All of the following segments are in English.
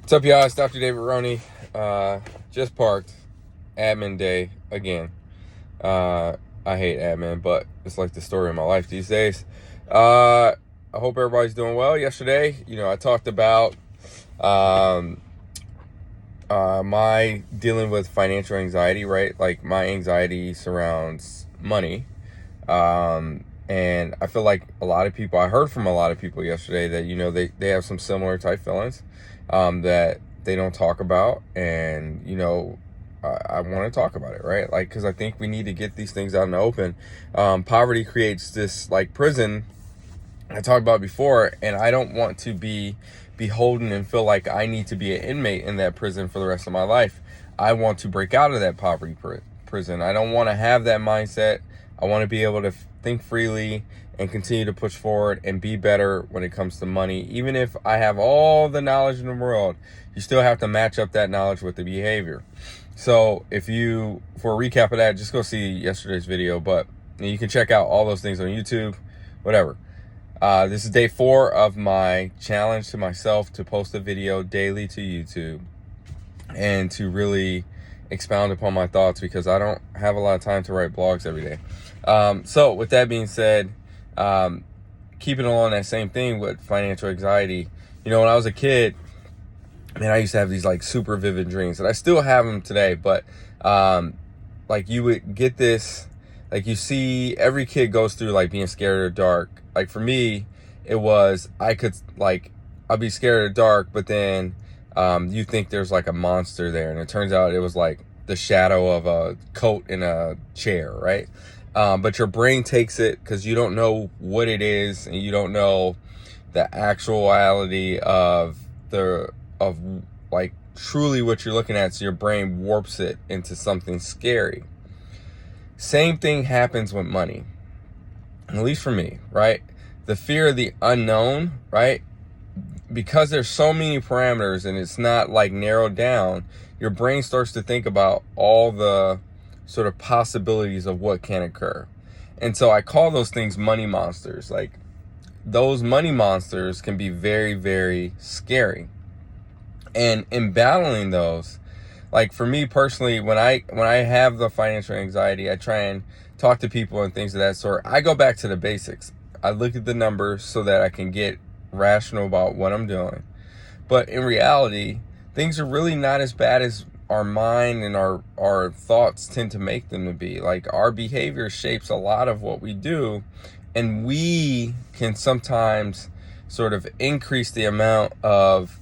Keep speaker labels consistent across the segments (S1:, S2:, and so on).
S1: What's up, y'all? It's Dr. David Roney. Just parked. Admin day again. I hate admin, but it's like the story of my life these days. I hope everybody's doing well. Yesterday, I talked about my dealing with financial anxiety, right? Like my anxiety surrounds money. And I feel like I heard from a lot of people yesterday that, they have some similar type feelings that they don't talk about. And, I want to talk about it, right? Like, because I think we need to get these things out in the open. Poverty creates this like prison I talked about before, and I don't want to be beholden and feel like I need to be an inmate in that prison for the rest of my life. I want to break out of that poverty prison. I don't want to have that mindset. I want to be able to think freely and continue to push forward and be better when it comes to money. Even if I have all the knowledge in the world, you still have to match up that knowledge with the behavior. So for a recap of that, just go see yesterday's video, but you can check out all those things on YouTube, whatever. This is day 4 of my challenge to myself to post a video daily to YouTube and to really expound upon my thoughts, because I don't have a lot of time to write blogs every day. So with that being said, keeping along that same thing with financial anxiety, when I was a kid, man, I used to have these like super vivid dreams, and I still have them today, but like you would get this, like you see every kid goes through like being scared of the dark. Like for me, it was, I'd be scared of the dark, but then you think there's like a monster there, and it turns out it was like the shadow of a coat in a chair, right? But your brain takes it because you don't know what it is, and you don't know the actuality of like truly what you're looking at. So your brain warps it into something scary. Same thing happens with money, at least for me, right? The fear of the unknown, right? Because there's so many parameters and it's not like narrowed down, your brain starts to think about all the sort of possibilities of what can occur. And so I call those things money monsters. Like those money monsters can be very, very scary. And in battling those, like for me personally, when I have the financial anxiety, I try and talk to people and things of that sort. I go back to the basics. I look at the numbers so that I can get rational about what I'm doing. But in reality, things are really not as bad as our mind and our thoughts tend to make them to be. Like our behavior shapes a lot of what we do, and we can sometimes sort of increase the amount of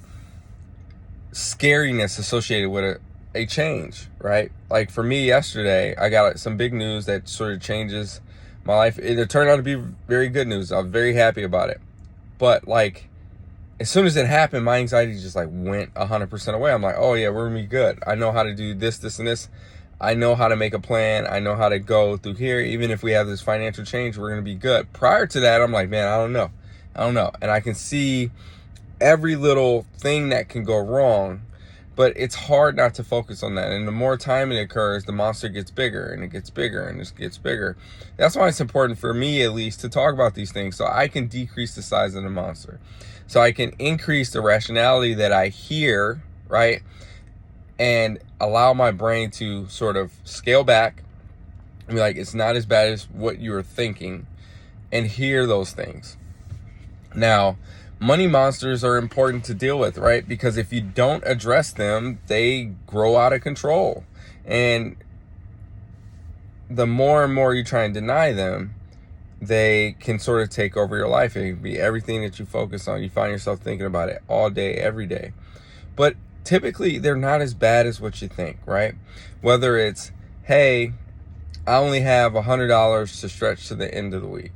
S1: scariness associated with a change, right? Like for me yesterday, I got some big news that sort of changes my life. It turned out to be very good news. I'm very happy about it. But like, as soon as it happened, my anxiety just like went 100% away. I'm like, oh yeah, we're gonna be good. I know how to do this, this, and this. I know how to make a plan. I know how to go through here. Even if we have this financial change, we're gonna be good. Prior to that, I'm like, man, I don't know. And I can see every little thing that can go wrong, but it's hard not to focus on that. And the more time it occurs, the monster gets bigger and it gets bigger and it gets bigger. That's why it's important for me, at least, to talk about these things so I can decrease the size of the monster. So I can increase the rationality that I hear, right? And allow my brain to sort of scale back and be like, it's not as bad as what you're thinking, and hear those things. Now, money monsters are important to deal with, right? Because if you don't address them, they grow out of control. And the more and more you try and deny them, they can sort of take over your life. It can be everything that you focus on. You find yourself thinking about it all day, every day. But typically, they're not as bad as what you think, right? Whether it's, hey, I only have $100 to stretch to the end of the week.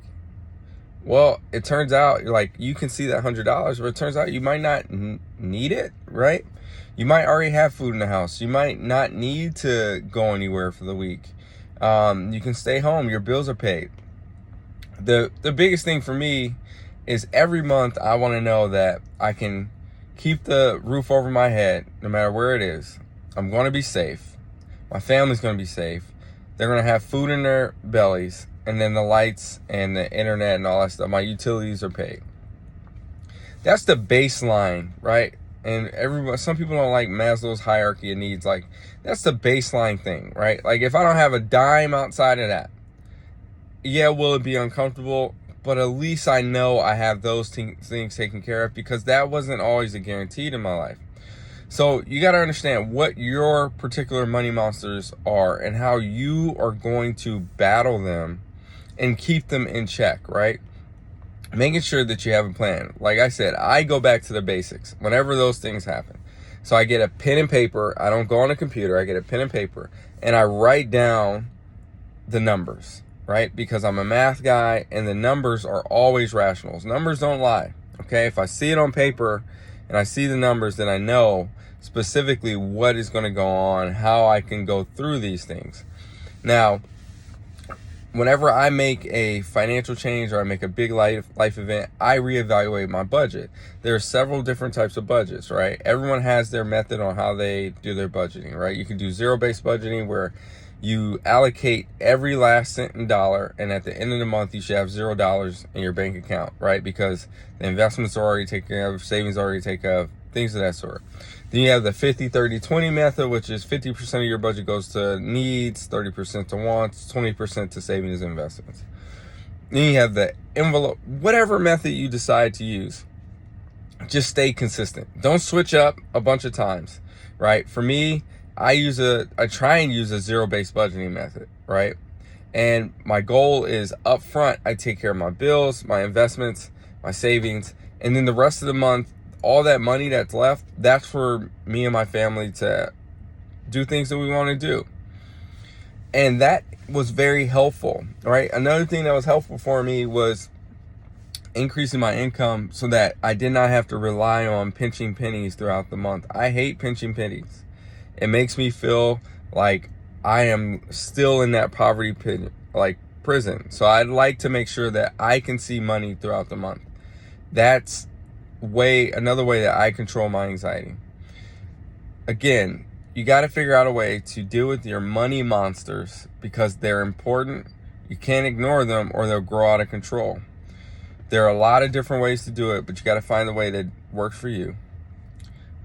S1: Well, it turns out like you can see that $100, but it turns out you might not need it, right? You might already have food in the house. You might not need to go anywhere for the week. You can stay home. Your bills are paid. The biggest thing for me is every month I want to know that I can keep the roof over my head no matter where it is. I'm going to be safe. My family's going to be safe. They're going to have food in their bellies. And then the lights and the internet and all that stuff, my utilities are paid. That's the baseline, right? And everybody, some people don't like Maslow's hierarchy of needs. Like, that's the baseline thing, right? Like, if I don't have a dime outside of that, yeah, will it be uncomfortable? But at least I know I have those things taken care of, because that wasn't always a guaranteed in my life. So you got to understand what your particular money monsters are and how you are going to battle them and keep them in check, right? Making sure that you have a plan. Like I said, I go back to the basics whenever those things happen. So I get a pen and paper. I don't go on a computer. I get a pen and paper and I write down the numbers, right? Because I'm a math guy and the numbers are always rationals. Numbers don't lie, okay? If I see it on paper and I see the numbers, then I know specifically what is going to go on, how I can go through these things. Now, whenever I make a financial change or I make a big life event, I reevaluate my budget. There are several different types of budgets, right? Everyone has their method on how they do their budgeting, right? You can do zero-based budgeting, where you allocate every last cent and dollar, and at the end of the month, you should have $0 in your bank account, right? Because the investments are already taken care of, savings are already taken care of, things of that sort. Then you have the 50-30-20 method, which is 50% of your budget goes to needs, 30% to wants, 20% to savings and investments. Then you have the envelope, whatever method you decide to use, just stay consistent. Don't switch up a bunch of times, right? For me, I try and use a zero-based budgeting method, right? And my goal is up front, I take care of my bills, my investments, my savings, and then the rest of the month, all that money that's left, that's for me and my family to do things that we want to do. And that was very helpful, right? Another thing that was helpful for me was increasing my income so that I did not have to rely on pinching pennies throughout the month. I hate pinching pennies. It makes me feel like I am still in that poverty prison. So I'd like to make sure that I can see money throughout the month. That's another way that I control my anxiety. Again, you got to figure out a way to deal with your money monsters, because they're important. You can't ignore them or they'll grow out of control. There are a lot of different ways to do it, but you got to find the way that works for you.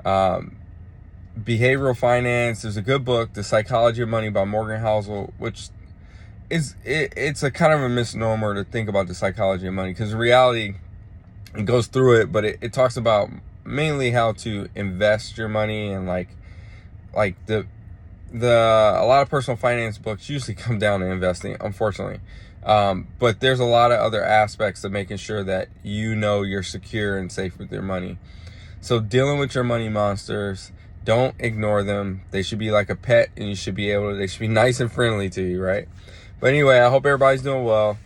S1: Behavioral finance, there's a good book, The Psychology of Money by Morgan Housel, which it's a kind of a misnomer to think about the psychology of money, because in reality, it goes through it, but it talks about mainly how to invest your money, and like a lot of personal finance books usually come down to investing, unfortunately. But there's a lot of other aspects of making sure that you're secure and safe with your money. So dealing with your money monsters, don't ignore them. They should be like a pet, and they should be nice and friendly to you, right? But anyway, I hope everybody's doing well.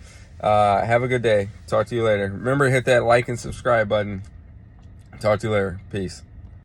S1: Have a good day. Talk to you later. Remember to hit that like and subscribe button. Talk to you later. Peace.